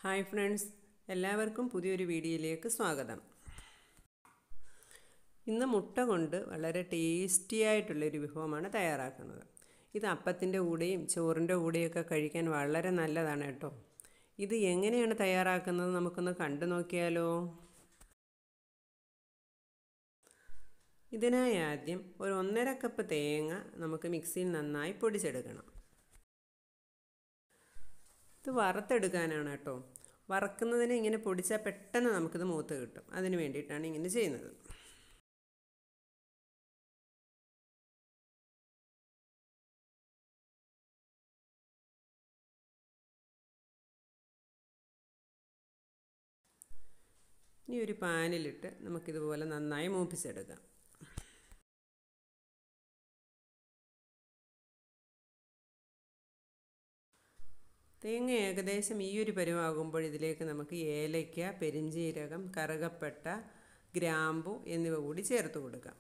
Hi friends, എല്ലാവർക്കും പുതിയൊരു വീഡിയോയിലേക്ക് സ്വാഗതം. ഇന്ന് മുട്ട കൊണ്ട് വളരെ ടേസ്റ്റി ആയിട്ടുള്ളൊരു വിഭവമാണ് തയ്യാറാക്കുന്നത്. ഇത് അപ്പത്തിൻ്റെ കൂടെയും ചോറിൻ്റെ കൂടെയൊക്കെ കഴിക്കാൻ വളരെ നല്ലതാണ് കേട്ടോ. ഇത് എങ്ങനെയാണ് തയ്യാറാക്കുന്നത് നമുക്കൊന്ന് കണ്ടു നോക്കിയാലോ. ഇതിനായി ആദ്യം ഒരു 1.5 കപ്പ് തേങ്ങ നമുക്ക് മിക്സിയിൽ നന്നായി പൊടിച്ചെടുക്കണം. ഇത് വറുത്തെടുക്കാനാണ് കേട്ടോ. വറക്കുന്നതിന് ഇങ്ങനെ പൊടിച്ചാൽ പെട്ടെന്ന് നമുക്കിത് മൂത്ത് കിട്ടും. അതിന് വേണ്ടിയിട്ടാണ് ഇങ്ങനെ ചെയ്യുന്നത്. ഇനി ഒരു പാനിലിട്ട് നമുക്കിതുപോലെ നന്നായി മൂപ്പിച്ചെടുക്കാം. തേങ്ങ ഏകദേശം ഈ ഒരു പരുവാകുമ്പോൾ ഇതിലേക്ക് നമുക്ക് ഏലയ്ക്ക, പെരിഞ്ചീരകം, കറുകപ്പട്ട, ഗ്രാമ്പു എന്നിവ കൂടി ചേർത്ത് കൊടുക്കാം.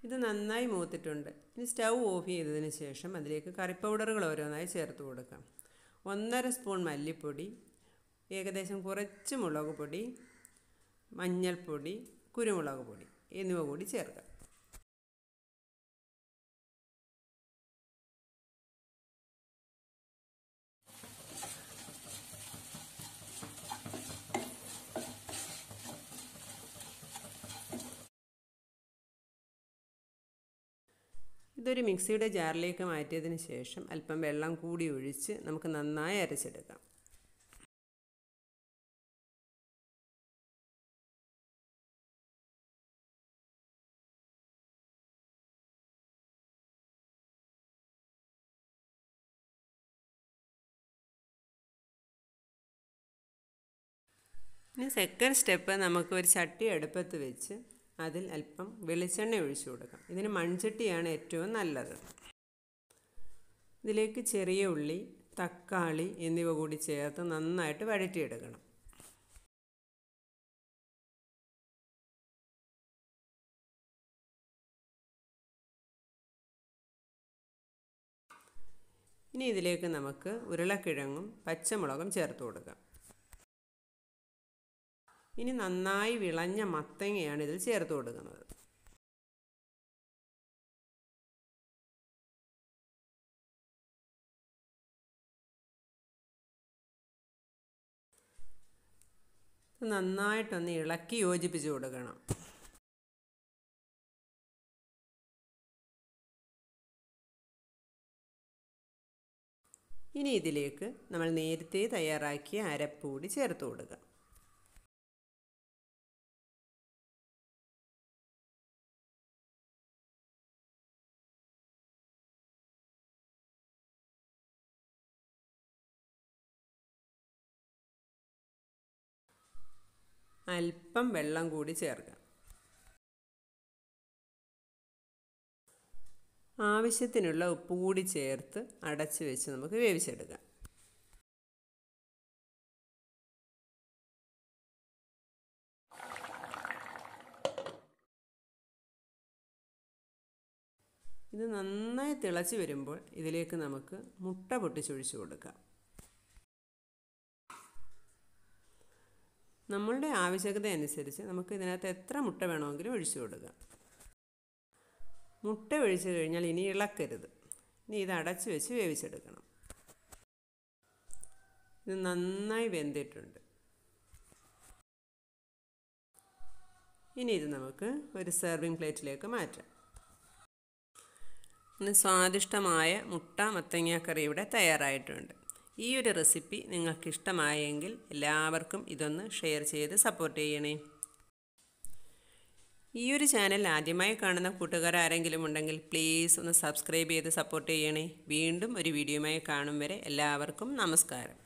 ഇത് നന്നായി മൂത്തിട്ടുണ്ട്. ഇനി സ്റ്റൗ ഓഫ് ചെയ്തതിന് ശേഷം അതിലേക്ക് കറി പൗഡറുകൾ ഓരോന്നായി ചേർത്ത് കൊടുക്കാം. 1.5 സ്പൂൺ മല്ലിപ്പൊടി, ഏകദേശം കുറച്ച് മുളക് പൊടി, മഞ്ഞൾപ്പൊടി, കുരുമുളക് പൊടി എന്നിവ കൂടി ചേർക്കാം. ഇതൊരു മിക്സിയുടെ ജാറിലേക്ക് മാറ്റിയതിന് ശേഷം അല്പം വെള്ളം കൂടി ഒഴിച്ച് നമുക്ക് നന്നായി അരച്ചെടുക്കാം. ഇനി സെക്കൻഡ് സ്റ്റെപ്പ്, നമുക്ക് ഒരു ചട്ടി അടുപ്പത്ത് വെച്ച് അതിൽ അല്പം വെളിച്ചെണ്ണ ഒഴിച്ചു കൊടുക്കാം. ഇതിന് മൺചട്ടിയാണ് ഏറ്റവും നല്ലത്. ഇതിലേക്ക് ചെറിയ ഉള്ളി, തക്കാളി എന്നിവ കൂടി ചേർത്ത് നന്നായിട്ട് വഴറ്റിയെടുക്കണം. ഇനി ഇതിലേക്ക് നമുക്ക് ഉരുളക്കിഴങ്ങും പച്ചമുളകും ചേർത്ത് കൊടുക്കാം. ഇനി നന്നായി വിളഞ്ഞ മത്തങ്ങയാണ് ഇതിൽ ചേർത്ത് കൊടുക്കുന്നത്. നന്നായിട്ടൊന്ന് ഇളക്കി യോജിപ്പിച്ച് കൊടുക്കണം. ഇനി ഇതിലേക്ക് നമ്മൾ നേരത്തെ തയ്യാറാക്കിയ അരപ്പ് കൂടി ചേർത്ത് കൊടുക്കുക. അല്പം വെള്ളം കൂടി ചേർക്കാം. ആവശ്യത്തിനുള്ള ഉപ്പ് കൂടി ചേർത്ത് അടച്ചു വെച്ച് നമുക്ക് വേവിച്ചെടുക്കാം. ഇത് നന്നായി തിളച്ച് വരുമ്പോൾ ഇതിലേക്ക് നമുക്ക് മുട്ട പൊട്ടിച്ചൊഴിച്ചു കൊടുക്കാം. നമ്മളുടെ ആവശ്യകത അനുസരിച്ച് നമുക്ക് ഇതിനകത്ത് എത്ര മുട്ട വേണമെങ്കിലും ഒഴിച്ചു കൊടുക്കാം. മുട്ട ഒഴിച്ചു കഴിഞ്ഞാൽ ഇനി ഇളക്കരുത്. ഇനി ഇത് അടച്ചു വെച്ച് വേവിച്ചെടുക്കണം. ഇത് നന്നായി വെന്തിട്ടുണ്ട്. ഇനി ഇത് നമുക്ക് ഒരു സെർവിങ് പ്ലേറ്റിലേക്ക് മാറ്റാം. ഇന്ന് സ്വാദിഷ്ടമായ മുട്ട മത്തങ്ങ കറി ഇവിടെ തയ്യാറായിട്ടുണ്ട്. ഈ ഒരു റെസിപ്പി നിങ്ങൾക്ക് ഇഷ്ടമായെങ്കിൽ എല്ലാവർക്കും ഇതൊന്ന് ഷെയർ ചെയ്ത് സപ്പോർട്ട് ചെയ്യണേ. ഈ ഒരു ചാനൽ ആദ്യമായി കാണുന്ന കൂട്ടുകാർ ആരെങ്കിലും ഉണ്ടെങ്കിൽ പ്ലീസ് ഒന്ന് സബ്സ്ക്രൈബ് ചെയ്ത് സപ്പോർട്ട് ചെയ്യണേ. വീണ്ടും ഒരു വീഡിയോയുമായി കാണും വരെ എല്ലാവർക്കും നമസ്കാരം.